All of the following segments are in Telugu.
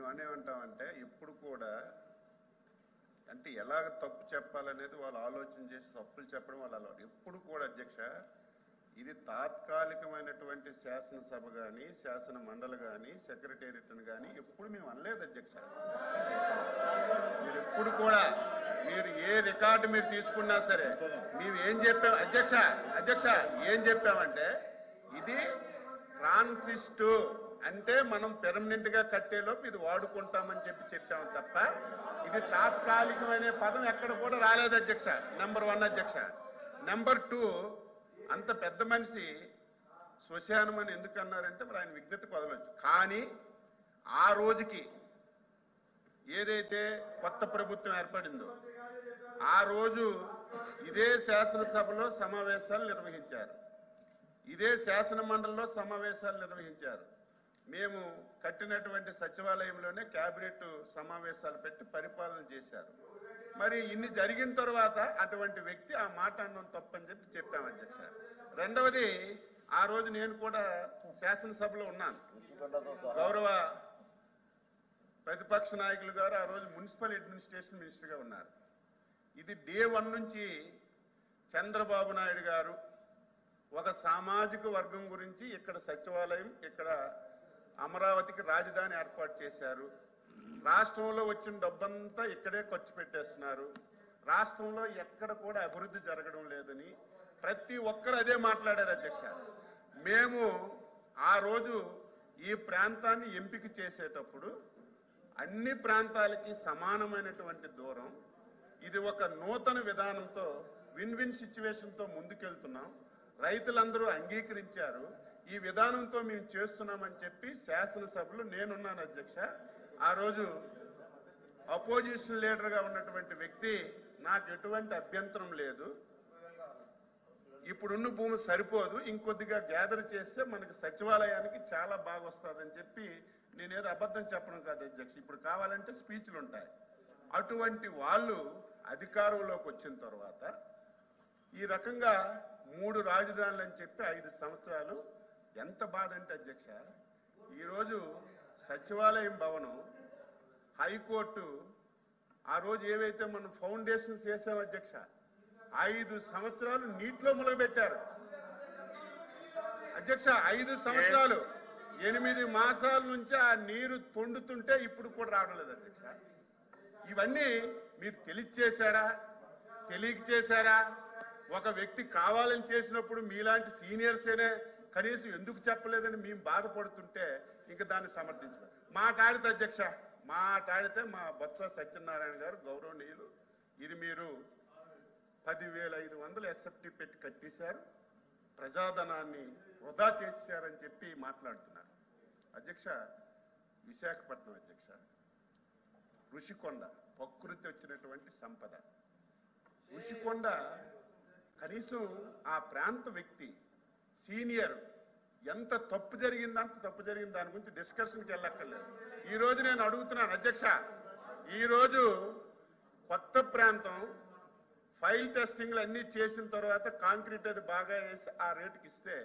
మేము అనేమంటామంటే ఎప్పుడు కూడా అంటే ఎలాగ తప్పు చెప్పాలనేది వాళ్ళు ఆలోచన చేసి తప్పులు చెప్పడం వాళ్ళ అలవాటు. ఎప్పుడు కూడా అధ్యక్ష ఇది తాత్కాలికమైనటువంటి శాసనసభ కానీ శాసన మండలి కానీ సెక్రటేరియట్ని కానీ ఎప్పుడు మేము అనలేదు అధ్యక్ష. మీరు ఎప్పుడు కూడా మీరు ఏ రికార్డు మీరు తీసుకున్నా సరే మేము ఏం చెప్పాం అధ్యక్ష ఏం చెప్పామంటే ఇది ట్రాన్సిస్టు అంటే మనం పెర్మనెంట్ గా కట్టేలోపు ఇది వాడుకుంటామని చెప్పాము తప్ప ఇది తాత్కాలికమైన పదం ఎక్కడ కూడా రాలేదు అధ్యక్ష. నెంబర్ 1 అధ్యక్ష. నెంబర్ 2 అంత పెద్ద మనిషి శ్మశానం అని ఎందుకు అన్నారంటే మరి ఆయన విజ్ఞతకు వదలొచ్చు. కానీ ఆ రోజుకి ఏదైతే కొత్త ప్రభుత్వం ఏర్పడిందో ఆ రోజు ఇదే శాసనసభలో సమావేశాలు నిర్వహించారు, ఇదే శాసన మండలిలో సమావేశాలు నిర్వహించారు. మేము కట్టినటువంటి సచివాలయంలోనే క్యాబినెట్ సమావేశాలు పెట్టి పరిపాలన చేశారు. మరి ఇన్ని జరిగిన తర్వాత అటువంటి వ్యక్తి ఆ మాట అనడం తప్పని చెప్పాం అధ్యక్ష. రెండవది ఆ రోజు నేను కూడా శాసనసభలో ఉన్నాను. గౌరవ ప్రతిపక్ష నాయకులు గారు ఆ రోజు మున్సిపల్ అడ్మినిస్ట్రేషన్ మినిస్టర్గా ఉన్నారు. ఇది డే 1 నుంచి చంద్రబాబు నాయుడు గారు ఒక సామాజిక వర్గం గురించి ఇక్కడ సచివాలయం, ఇక్కడ అమరావతికి రాజధాని ఏర్పాటు చేశారు. రాష్ట్రంలో వచ్చిన డబ్బంతా ఇక్కడే ఖర్చు పెట్టేస్తున్నారు, రాష్ట్రంలో ఎక్కడ కూడా అభివృద్ధి జరగడం లేదని ప్రతి ఒక్కరు అదే మాట్లాడారు అధ్యక్ష. మేము ఆ రోజు ఈ ప్రాంతాన్ని ఎంపిక చేసేటప్పుడు అన్ని ప్రాంతాలకి సమానమైనటువంటి దూరం, ఇది ఒక నూతన విధానంతో విన్ విన్ సిచ్యువేషన్తో ముందుకెళ్తున్నాం, రైతులందరూ అంగీకరించారు, ఈ విధానంతో మేము చేస్తున్నామని చెప్పి శాసనసభలో నేనున్నాను అధ్యక్ష. ఆ రోజు అపోజిషన్ లీడర్గా ఉన్నటువంటి వ్యక్తి నాకు ఎటువంటి అభ్యంతరం లేదు, ఇప్పుడున్న భూమి సరిపోదు, ఇంకొద్దిగా గ్యాదర్ చేస్తే మనకి సచివాలయానికి చాలా బాగా వస్తుందని చెప్పి నేనేదో అబద్ధం చెప్పడం కాదు అధ్యక్ష. ఇప్పుడు కావాలంటే స్పీచ్లు ఉంటాయి. అటువంటి వాళ్ళు అధికారంలోకి వచ్చిన తర్వాత ఈ రకంగా 3 రాజధానులు అని చెప్పి 5 సంవత్సరాలు ఎంత బాధ అంటే అధ్యక్ష, ఈరోజు సచివాలయం భవనం, హైకోర్టు ఆ రోజు ఏవైతే మనం ఫౌండేషన్స్ వేసాం అధ్యక్ష 5 సంవత్సరాలు నీటిలో ములగబెట్టారు అధ్యక్ష. 5 సంవత్సరాలు 8 మాసాల నుంచి ఆ నీరు తొండుతుంటే ఇప్పుడు కూడా రావడం లేదు అధ్యక్ష. ఇవన్నీ మీరు తెలియచేశారా, తెలియక చేశారా? ఒక వ్యక్తి కావాలని చేసినప్పుడు మీలాంటి సీనియర్సేనే కనీసం ఎందుకు చెప్పలేదని మేము బాధపడుతుంటే ఇంకా దాన్ని సమర్థించారు. మాట్లాడితే అధ్యక్ష, మాట్లాడితే మా బొత్స సత్యనారాయణ గారు గౌరవనీయులు ఇది మీరు 10,500 SFT పెట్టి కట్టేశారు, ప్రజాధనాన్ని వృధా చేశారని చెప్పి మాట్లాడుతున్నారు అధ్యక్ష. విశాఖపట్నం అధ్యక్ష, ఋషికొండ ప్రకృతి వచ్చినటువంటి సంపద. ఋషికొండ కనీసం ఆ ప్రాంత వ్యక్తి సీనియర్ ఎంత తప్పు జరిగింది, అంత తప్పు జరిగింది, దాని గురించి డిస్కషన్కి వెళ్ళక్కర్లేదు. ఈరోజు నేను అడుగుతున్నాను అధ్యక్ష, ఈరోజు కొత్త ప్రాంతం ఫైల్ టెస్టింగ్లు అన్నీ చేసిన తర్వాత కాంక్రీట్ అది బాగా వేసి ఆ రేటుకి ఇస్తే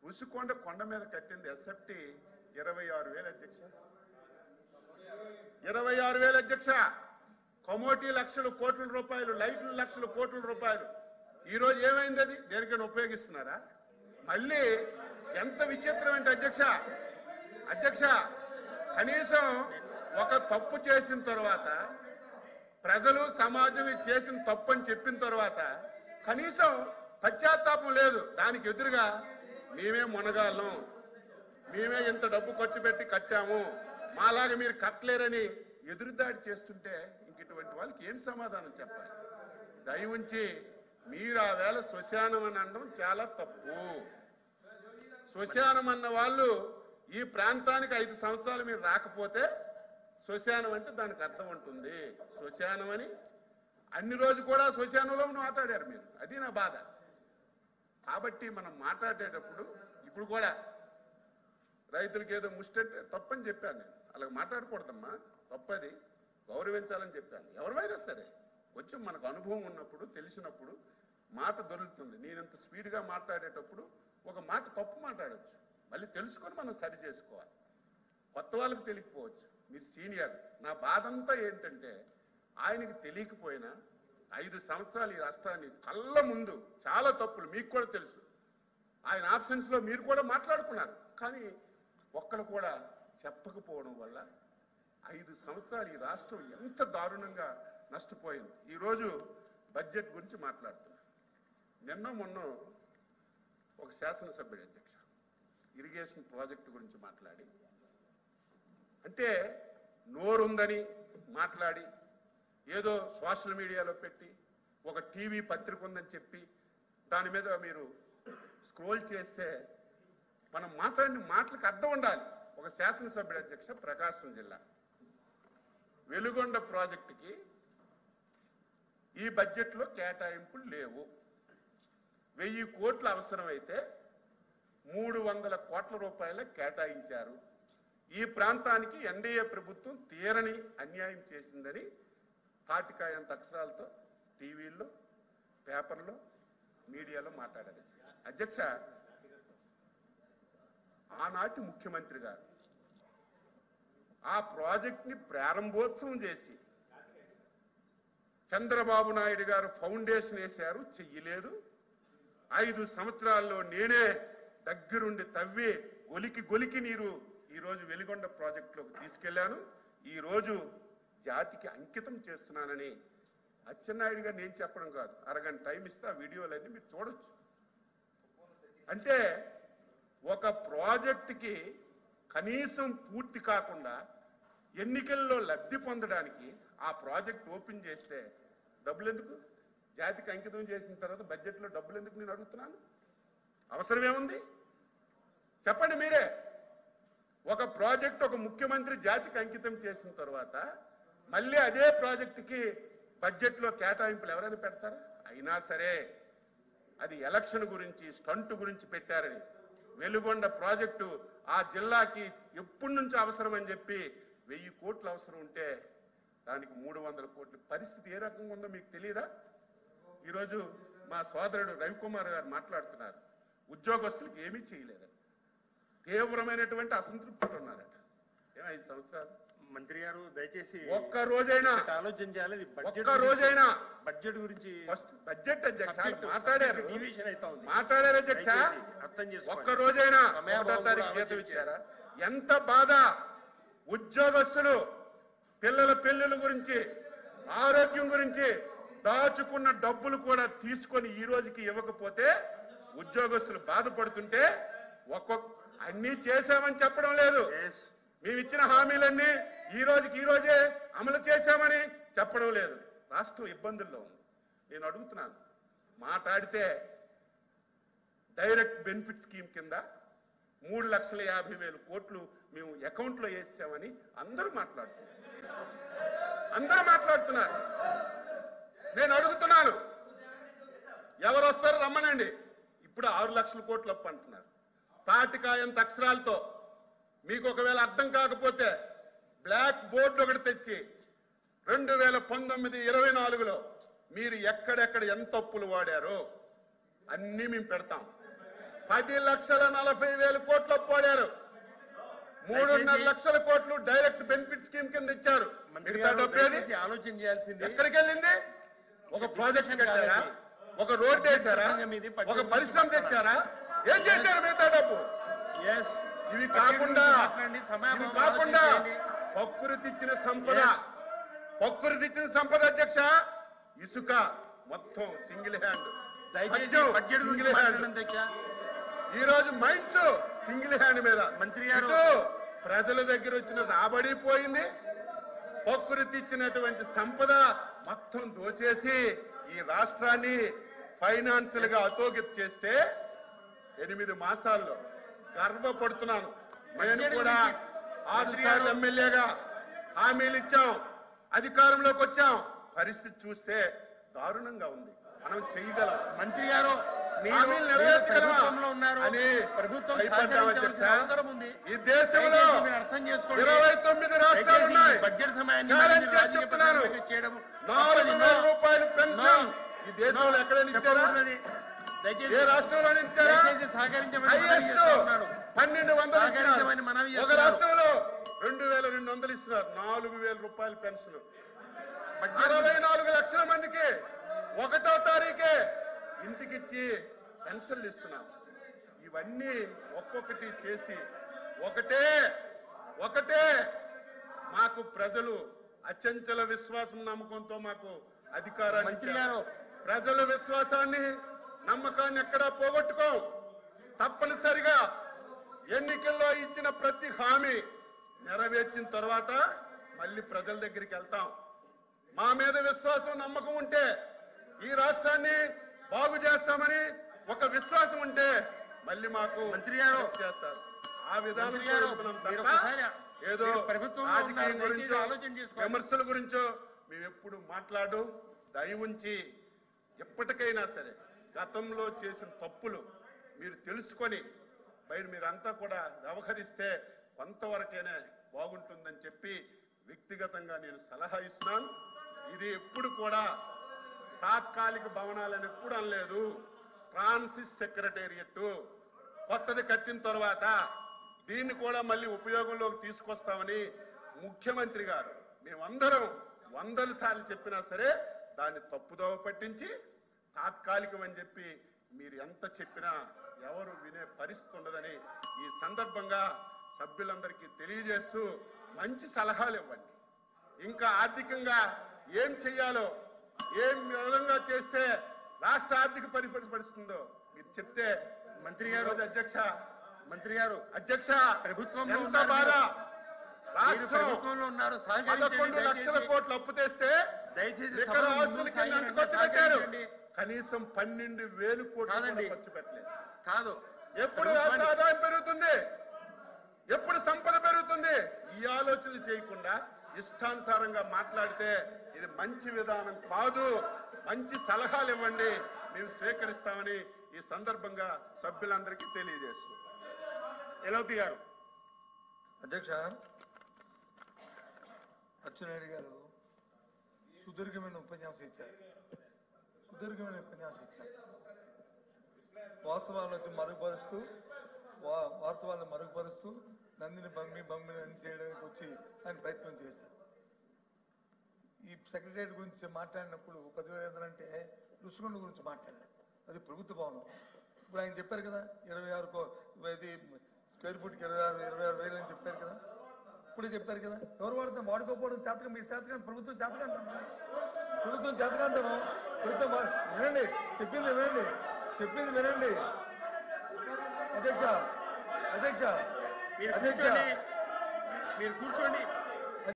ఋషికొండ కొండ మీద కట్టింది SFT 26,000 అధ్యక్ష. 26,000 అధ్యక్ష. కమోటీ లక్షల కోట్ల రూపాయలు, లైట్లు లక్షల కోట్ల రూపాయలు. ఈరోజు ఏమైంది? అది దేనికైనా ఉపయోగిస్తున్నారా? మళ్ళీ ఎంత విచిత్రం అంటే అధ్యక్ష కనీసం ఒక తప్పు చేసిన తర్వాత ప్రజలు సమాజం చేసిన తప్పు అని చెప్పిన తర్వాత కనీసం పశ్చాత్తాపం లేదు. దానికి ఎదురుగా మేమే మునగాళ్ళం, మేమే ఇంత డబ్బు ఖర్చు పెట్టి కట్టాము, మాలాగా మీరు కట్టలేరని ఎదురుదాడి చేస్తుంటే ఇంక ఇటువంటి వాళ్ళకి ఏం సమాధానం చెప్పాలి? దయ ఉంచి మీరు ఆ వేళ శ్మశానం అని అనడం చాలా తప్పు. శ్మశానం అన్న వాళ్ళు ఈ ప్రాంతానికి 5 సంవత్సరాలు మీరు రాకపోతే శ్మశానం అంటే దానికి అర్థం ఉంటుంది. శ్మశానం అని అన్ని రోజు కూడా శ్మశానంలో మాట్లాడారు మీరు, అది నా బాధ. కాబట్టి మనం మాట్లాడేటప్పుడు ఇప్పుడు కూడా రైతులకి ఏదో ముష్టంటే తప్పని చెప్పాను నేను. అలా మాట్లాడకూడదమ్మా, తప్పది, గౌరవించాలని చెప్పాను. ఎవరివైనా సరే కొంచెం మనకు అనుభవం ఉన్నప్పుడు తెలిసినప్పుడు మాట దొరుకుతుంది. నేనంత స్పీడ్గా మాట్లాడేటప్పుడు ఒక మాట తప్పు మాట్లాడవచ్చు, మళ్ళీ తెలుసుకొని మనం సరి చేసుకోవాలి. కొత్త వాళ్ళకి తెలియకపోవచ్చు, మీరు సీనియర్. నా బాధ అంతా ఏంటంటే ఆయనకి తెలియకపోయినా 5 సంవత్సరాలు ఈ రాష్ట్రాన్ని కళ్ళ ముందు చాలా తప్పులు మీకు కూడా తెలుసు. ఆయన ఆబ్సెన్స్లో మీరు కూడా మాట్లాడుకున్నారు. కానీ ఒక్కరు కూడా చెప్పకపోవడం వల్ల 5 సంవత్సరాలు ఈ రాష్ట్రం ఎంత దారుణంగా నష్టపోయింది. ఈరోజు బడ్జెట్ గురించి మాట్లాడుతున్నారు. నిన్న మొన్న ఒక శాసనసభ్యుడు అధ్యక్ష ఇరిగేషన్ ప్రాజెక్టు గురించి మాట్లాడి, అంటే నోరుందని మాట్లాడి ఏదో సోషల్ మీడియాలో పెట్టి ఒక టీవీ పత్రిక ఉందని చెప్పి దాని మీద మీరు స్క్రోల్ చేస్తే మనం మాట్లాడిన మాటలకు అర్థం ఉండాలి. ఒక శాసనసభ్యుడు అధ్యక్ష ప్రకాశం జిల్లా వెలుగొండ ప్రాజెక్టుకి ఈ బడ్జెట్లో కేటాయింపులు లేవు. 1000 కోట్లు అవసరమైతే 300 కోట్ల రూపాయలు కేటాయించారు. ఈ ప్రాంతానికి ఎన్డీఏ ప్రభుత్వం తీరని అన్యాయం చేసిందని తాటికాయంత అక్షరాలతో టీవీల్లో, పేపర్లో, మీడియాలో మాట్లాడారు. అధ్యక్ష, ఆనాటి ముఖ్యమంత్రి గారు ఆ ప్రాజెక్ట్ని ప్రారంభోత్సవం చేసి చంద్రబాబు నాయుడు గారు ఫౌండేషన్ వేశారు, చెయ్యలేదు. 5 సంవత్సరాల్లో నేనే దగ్గరుండి తవ్వి గొలికి నీరు ఈరోజు వెలిగొండ ప్రాజెక్టులోకి తీసుకెళ్లాను. ఈరోజు జాతికి అంకితం చేస్తున్నానని అచ్చెన్నాయుడు గారు నేను చెప్పడం కాదు, అరగంట టైం ఇస్తే ఆ వీడియోలన్నీ మీరు చూడొచ్చు. అంటే ఒక ప్రాజెక్టుకి కనీసం పూర్తి కాకుండా ఎన్నికల్లో లబ్ధి పొందడానికి ఆ ప్రాజెక్ట్ ఓపెన్ చేస్తే డబ్బులు ఎందుకు? జాతికి అంకితం చేసిన తర్వాత బడ్జెట్లో డబ్బులు ఎందుకు నేను అడుగుతున్నాను? అవసరమేముంది చెప్పండి మీరే. ఒక ప్రాజెక్ట్ ఒక ముఖ్యమంత్రి జాతికి అంకితం చేసిన తర్వాత మళ్ళీ అదే ప్రాజెక్టుకి బడ్జెట్లో కేటాయింపులు ఎవరైనా పెడతారా? అయినా సరే అది ఎలక్షన్ గురించి, స్టంట్ గురించి పెట్టారని. వెలుగొండ ప్రాజెక్టు ఆ జిల్లాకి ఎప్పటి నుంచి అవసరం అని చెప్పి 1000 కోట్లు అవసరం ఉంటే దానికి 300 కోట్ల పరిస్థితి ఏ రకంగా ఉందో మీకు తెలియదా? ఈరోజు మా సోదరుడు రవికుమార్ గారు మాట్లాడుతున్నారు, ఉద్యోగస్తులకు ఏమీ చేయలేదని. తీవ్రమైనటువంటి అసంతృప్తులు ఉన్నారట. 5 సంవత్సరాలు మంత్రి గారు దయచేసి ఒక్క రోజైనా ఆలోచన చేయాలి. ఒక్క రోజైనా బడ్జెట్ గురించి బడ్జెట్ అధ్యక్ష మాట్లాడారు, డివిజన్ అవుతా ఉంది. మాట్లాడారు అధ్యక్ష. అర్థం చేసుకోండి. ఒక్క రోజైనా 1వ తారీఖు జీతం ఇచ్చారా? ఎంత బాధ! ఉద్యోగస్తులు పిల్లల పెళ్లిళ్ళ గురించి, ఆరోగ్యం గురించి దాచుకున్న డబ్బులు కూడా తీసుకొని ఈ రోజుకి ఇవ్వకపోతే ఉద్యోగస్తులు బాధపడుతుంటే అన్ని చేశామని చెప్పడం లేదు. మేము ఇచ్చిన హామీలన్నీ ఈ రోజే అమలు చేశామని చెప్పడం లేదు. రాష్ట్రం ఇబ్బందుల్లో ఉంది. నేను అడుగుతున్నాను, మాట్లాడితే డైరెక్ట్ బెనిఫిట్ స్కీమ్ కింద 3,50,000 కోట్లు మేము అకౌంట్లో వేసామని అందరూ మాట్లాడుతున్నారు. నేను అడుగుతున్నాను, ఎవరు వస్తారు రమ్మనండి. ఇప్పుడు 6 లక్షల కోట్లు అప్పు అంటున్నారు. తాటికాయంత అక్షరాలతో మీకు ఒకవేళ అర్థం కాకపోతే బ్లాక్ బోర్డు ఒకటి తెచ్చి 2019-24లో మీరు ఎక్కడెక్కడ ఎంత అప్పులు వాడారో అన్నీ మేము పెడతాం. 10,40,000 కోట్లు అప్పు వాడారు. 3.5 లక్షల కోట్లు డైరెక్ట్ బెనిఫిట్ స్కీమ్ కింద ఇచ్చారు. ఆలోచన చేయాల్సింది ఎక్కడికి వెళ్ళింది? ఒక ప్రాజెక్ట్ కట్టారా? ఒక రోడ్ వేశారా? ఒక పరిశ్రమ తెచ్చారా? ఏం చేశారు మిగతా డబ్బు? ఇవి కాకుండా ప్రకృతి ఇచ్చిన సంపద అధ్యక్ష, ఇసుక మొత్తం సింగిల్ హ్యాండ్. ఈ రోజు మైన్స్ సింగిల్ హ్యాండ్ మీద మంత్రి గారు ప్రజల దగ్గర వచ్చిన రాబడి పోయింది. ప్రకృతి ఇచ్చినటువంటి సంపద మొత్తం దోచేసి ఈ రాష్ట్రాన్ని ఫైనాన్షియల్ గా అధోగతి చేస్తే 8 మాసాల్లో గర్వపడుతున్నాను. నేను కూడా 6 సార్లు ఎమ్మెల్యేగా హామీలు ఇచ్చాం, అధికారంలోకి వచ్చాం. పరిస్థితి చూస్తే దారుణంగా ఉంది. మనం చేయగలం. మంత్రి గారు హామీలు నెరవేర్చగలమా అని ప్రభుత్వం ఈ దేశంలో అర్థం చేసుకోండి. 29 రాష్ట్రాలు ఉన్నాయి. బడ్జెట్ సమయాన్ని చెప్తున్నాను, 400 రూపాయలు పెన్షన్ ఈ దేశంలో ఎక్కడైనా ఇచ్చారా? ఏ రాష్ట్రంలో ఇచ్చారా? సహకరించమని 1200 ఒక రాష్ట్రంలో 2200 ఇస్తున్నారు. 4000 రూపాయల పెన్షన్. 64 లక్షల మందికి 1వ తారీఖే ఇంటికిచ్చి పెన్షన్లు ఇస్తున్నాం. ఇవన్నీ ఒక్కొక్కటి చేసి ఒకటే మాకు ప్రజలు అచంచల విశ్వాసం నమ్మకంతో మాకు అధికారాన్ని మంత్రి గారు ప్రజల విశ్వాసాన్ని నమ్మకాన్ని ఎక్కడా పోగొట్టుకోం. తప్పనిసరిగా ఎన్నికల్లో ఇచ్చిన ప్రతి హామీ నెరవేర్చిన తర్వాత మళ్ళీ ప్రజల దగ్గరికి వెళ్తాం. మా మీద విశ్వాసం నమ్మకం ఉంటే ఈ రాష్ట్రాన్ని బాగు చేస్తామని ఒక విశ్వాసం ఉంటే మళ్ళీ మాకు మంత్రి గారు చేస్తారు. ఆ విధానం ఏదో రాజకీయం గురించో విమర్శల గురించో మేము ఎప్పుడు మాట్లాడు దయ ఉంచి ఎప్పటికైనా సరే గతంలో చేసిన తప్పులు మీరు తెలుసుకొని బయట మీరంతా కూడా వ్యవహరిస్తే కొంతవరకైనా బాగుంటుందని చెప్పి వ్యక్తిగతంగా నేను సలహా ఇస్తున్నాను. ఇది ఎప్పుడు కూడా తాత్కాలిక భవనాలని ఎప్పుడు అనలేదు. ఫ్రాన్సిస్ సెక్రటేరియట్ కొత్తది కట్టిన తర్వాత దీన్ని కూడా మళ్ళీ ఉపయోగంలోకి తీసుకొస్తామని ముఖ్యమంత్రి గారు మేమందరం 100 సార్లు చెప్పినా సరే దాన్ని తప్పుదోవ పట్టించి తాత్కాలికం అని చెప్పి మీరు ఎంత చెప్పినా ఎవరు వినే పరిస్థితి ఉండదని ఈ సందర్భంగా సభ్యులందరికీ తెలియజేస్తూ మంచి సలహాలు ఇవ్వండి. ఇంకా ఆర్థికంగా ఏం చెయ్యాలో ఏం విధంగా చేస్తే రాష్ట్ర ఆర్థిక పరిపరిస్తుందో మీరు చెప్తే మంత్రి గారు అధ్యక్ష ప్రభుత్వంలో ఎంత బాధ. రాష్ట్రం ప్రభుత్వంలో ఉన్నారు. 11 లక్షల కోట్లు అప్పు తెస్తే దయచేసి లిక్కర్ ఆస్తుల కింద ఎంత ఖర్చు పెట్టారు? కనీసం 12,000 కోట్లు ఖర్చు పెట్టలేదు. కాదు ఎప్పుడు రాష్ట్ర ఆదాయం పెరుగుతుంది, ఎప్పుడు సంపద పెరుగుతుంది, ఈ ఆలోచనలు చేయకుండా ఇష్టానుసారంగా మాట్లాడితే ఇది మంచి విధానం కాదు. మంచి సలహాలు ఇవ్వండి, మేము స్వీకరిస్తామని ఈ సందర్భంగా సభ్యులందరికీ తెలియజేస్తున్నాం. ఎల్ఓపి గారు. అధ్యక్ష, అచ్చెన్నాయుడు గారు సుదీర్ఘమైన ఉపన్యాసం ఇచ్చారు. వాస్తవాలను మరుగుపరుస్తూ నందిని బమ్మి అని చేయడానికి వచ్చి ఆయన ప్రయత్నం చేశారు. ఈ సెక్రటరియట్ గురించి మాట్లాడినప్పుడు 10,000 అంటే రుషికొండ గురించి మాట్లాడారు. అది ప్రభుత్వ భవనం. ఇప్పుడు ఆయన చెప్పారు కదా 26 స్క్వేర్ ఫుట్కి 26,000 అని చెప్పారు కదా. ఇప్పుడే చెప్పారు కదా. ఎవరు వాడితే వాడుకోకపోవడం చేతకం, మీ చేతకం ప్రభుత్వం చేతకంటాను. ప్రభుత్వం వినండి, చెప్పింది వినండి. మీరు కూర్చోండి.